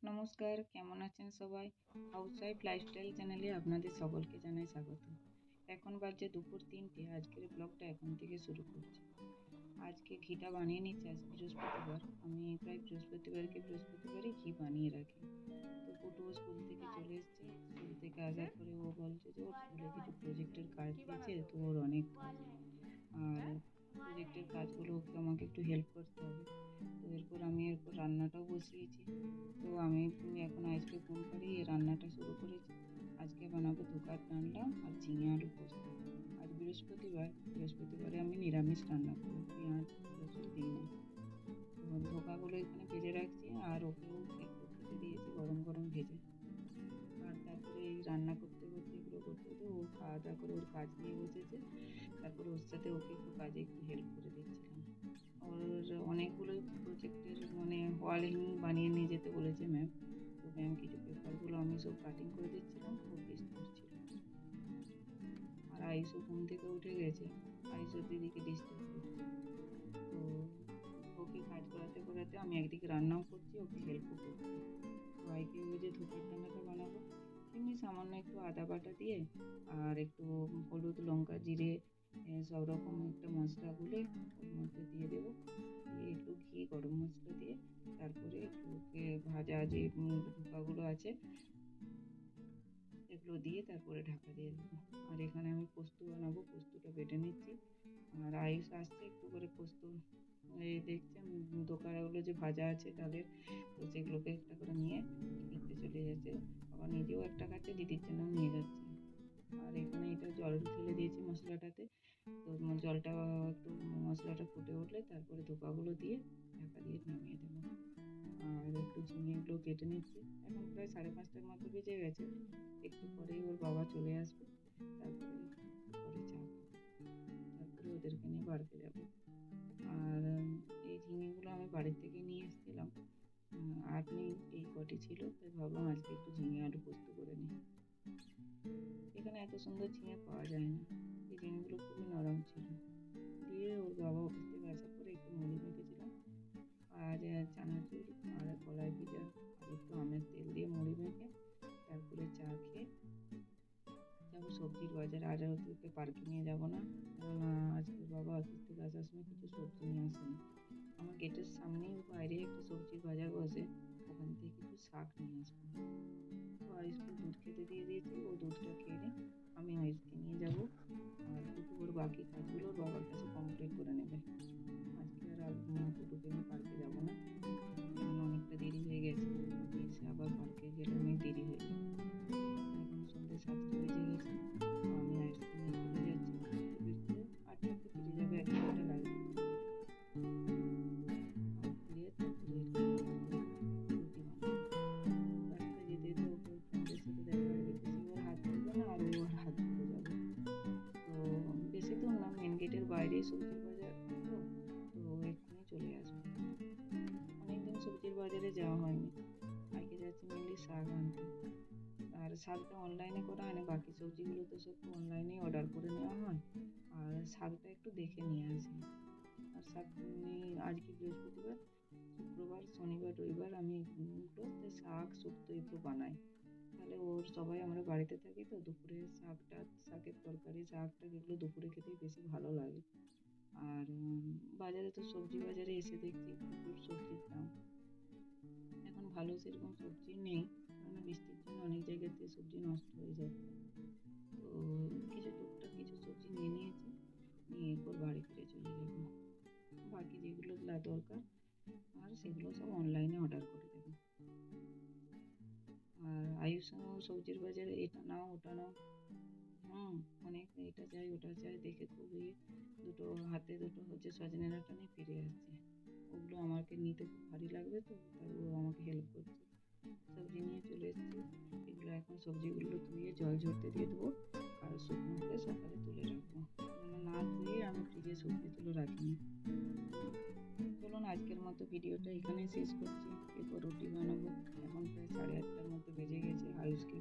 নমস্কার, কেমন আছেন সবাই? হাউসওয়াইফ লাইফস্টাইল চ্যানেলে আপনাদের সকলকে জানাই স্বাগত। এখন বাজে দুপুর ৩টে। আজকের ব্লগটা এখন থেকে শুরু করছি। আজকে ঘিটা বানিয়ে নিচ্ছি। আজ বৃহস্পতিবার। আমি প্রায় বৃহস্পতিবারই ঘি বানিয়ে রাখি। তো পুটু স্কুল থেকে চলে এসছে। স্কুল থেকে আসার পরে ও বলছে যে ওর স্কুলে কিছু প্রজেক্টের কাজ দিয়েছে, তো ওর অনেক কাজ। আর প্রজেক্টের কাজগুলো ওকে আমাকে একটু হেল্প করতে হবে। তো এরপর রান্নাটাও বসিয়েছি। তো আমি এখন আজকে ঘুম পাড়িয়ে রান্নাটা শুরু করেছি। আজকে বানাবো ধোকার ডালনা আর ঝিঙে আলু পোস্ত। আজ বৃহস্পতিবারে আমি নিরামিষ রান্না করবো, পেঁয়াজ রসুন দিই না। তো ধোকাগুলো এখানে ভেজে রাখছি আর ওকেও একটু খেতে দিয়েছি গরম গরম ভেজে। আর তারপরে এই রান্না করতে এগুলো করতে ও খাওয়া দাওয়া করে ওর কাজ নিয়ে বসেছে। তারপরে ওর সাথে ওকে একটু হেল্প করে দিচ্ছিলাম। ওর অনেকগুলো প্রজেক্টের ওয়াল হ্যাঙ্গিং বানিয়ে নিয়ে যেতে বলেছে ম্যাম। তো ম্যাম কিছু পেপারগুলো আমি সব কাটিং করে দিচ্ছিলাম, ও পেস্ট করছিল। আর আইসও ঘুম থেকে উঠে গেছে। আইসও দিদিকে ডিস্টার্ব করছে। তো ওকে কাজ করাতে আমি একদিকে রান্নাও করছি, ওকে হেল্পও করছি। তো আইকে ওই যে ধোকার ডালনাটা বানাবো, এমনি সামান্য একটু আদা বাটা দিয়ে আর একটু হলুদ লঙ্কা জিরে সব রকম একটা মশলা গুলে ওর মধ্যে দিয়ে দেবো। দিয়ে একটু ঘি গরম মশলা দিয়ে তারপরে একটু ওকে ভাজা যে ধোকাগুলো আছে এগুলো দিয়ে তারপরে ঢাকা দিয়ে দেবো। আর এখানে আমি পোস্ত বানাবো, পোস্তটা বেটে নিচ্ছি। আর আয়ুষ আসছে একটু করে পোস্ত এই দেখছেন দোকানগুলো যে ভাজা আছে ডালের, তো সেগুলোকে একটা করে নিয়ে টিফিনতে চলে যাচ্ছে। আবার নিজেও একটা খাচ্ছে, দিদির জন্যও নিয়ে যাচ্ছে। আর এখানে এটা জল ঢেলে দিয়েছি মশলাটাতে। তো জলটা একটু মশলাটা ফুটে উঠলে তারপরে ধোকাগুলো দিয়ে ঢাকা দিয়ে নামিয়ে দেবো। আর একটু ঝিঙেগুলো কেটে নিচ্ছি। এখন প্রায় 5:30টার মতো বেজে গেছে। একটু পরেই ওর বাবা চলে আসবে। তারপরে পরে চা খাবো। তারপরে ওদেরকে নিয়ে বাড়িতে যাবো। আর এই ঝিঙেগুলো আমি বাড়ির থেকে নিয়ে এসেছিলাম। আর নেই, এই কটি ছিল, তাই ভাবলাম আজকে একটু ঝিঙে আলু পোস্ত করে নিই। এখানে এত সুন্দর ঝিঙে পাওয়া যায় না। এই ঝিঙেগুলো খুবই নরম ছিল। দিয়ে ওর বাবা অফিস থেকে আসার পরে একটু মুড়ি মেখেছিলাম আর চানাচুর আর কলাই ভাজা আর একটু আমের তেল দিয়ে মুড়ি মেখে তারপরে চা খেয়ে যাবো সবজির বাজারে। আজ ওদেরকে পার্কে নিয়ে যাবো না, কেননা আজকে বাবা অফিস থেকে আসার সময় কিছু সবজি নিয়ে আসেনি। আমার গেটের সামনেই বাইরে একটা সবজির বাজার বসে, ওখান থেকে কিছু শাক নিয়ে আসবো। তো আয়ুষকে দুধ খেতে দিয়ে দিয়েছি, ও দুধটা খেয়ে নিই। আমি আয়ুষকে নিয়ে যাবো আর দুটো ওর বাকি কাজগুলো ওর বাবার কাছে কমপ্লিট করে নেবে। আজকে আর দুটোকে নিয়ে পার্কে যাবো না, কারণ অনেকটা দেরি হয়ে গেছে। এসে আবার পার্কে গেলে অনেক দেরি হয়ে যাবে। এখন সন্ধ্যে 7টা বেজে গেছে। তো আমি আয়ুষকে নিয়ে চলে যাচ্ছি। ফিরতে ফিরতে 8টাতে ফিরে যাবে, 1 ঘন্টা লাগবে। আর ফিরে তারপরে রুটি বানাবো। রাস্তায় যেতে যেতে ওকে ফ্রেন্ডের সাথে দেখা হয়ে গেছে। সে ওর হাত ধরবে না আর ও ওর হাত ধরে যাবে। তো বেশি দূর না, মেন গেটের বাইরেই সবজির বাজার। তো এক্ষুনি চলে আসবে। অনেকদিন সবজির বাজারে যাওয়া হয়নি। আজকে যাচ্ছি মেনলি শাক আনতে। আর শাকটা অনলাইনে করা হয় না, বাকি সবজিগুলো তো সব অনলাইনেই অর্ডার করে নেওয়া হয়। আর শাকটা একটু দেখে নিয়ে আসি। আর শাক আজকে বৃহস্পতিবার, শুক্রবার শনিবার রবিবার আমি এগুলোতে শাক শুক্তো এগুলো বানাই। তাহলে সবাই আমরা বাড়িতে থাকি, তো দুপুরে শাকের তরকারি শাকটা এগুলো দুপুরে খেতেই বেশি ভালো লাগে। আর বাজারে তো বাজারে এসে দেখছি প্রচুর সবজির দাম। এখন ভালো সেরকম সবজি নেই, কারণ বৃষ্টির জন্য অনেক জায়গাতে সবজি নষ্ট হয়ে যাচ্ছে। তো টুকটাক কিছু সবজি নিয়ে নিয়েছি, নিয়ে এরপর বাড়ি ফিরে চলে যাবো। বাকি যেগুলো দরকার আর সেগুলো সব অনলাইনে অর্ডার করে দেবো। আর আয়ুষ সবজির বাজারে এটা নাও ওটা নাও, অনেক এটা চাই ওটা চাই দেখে খুবই হাতে দুটো হচ্ছে সজনে ডাঁটা নিয়ে ফিরে আসছে। ওগুলো আমাকে নিতে খুব ভারী লাগবে, তো তাই ও আমাকে হেল্প করছে। সবজি নিয়ে চলে এসেছি। এগুলো এখন সবজিগুলো ধুয়ে জল ঝরতে দিয়ে দেবো, আর শুকনো হলে সকালে তুলে রাখবো। না ধুয়ে আমি ফ্রিজে সবজি তুলে রাখিনি। চলুন আজকের মতো ভিডিওটা এখানে শেষ করছি। এরপর রুটি বানাবো। এখন প্রায় 8:30টার মতো বেজে গেছে। আয়ুষকে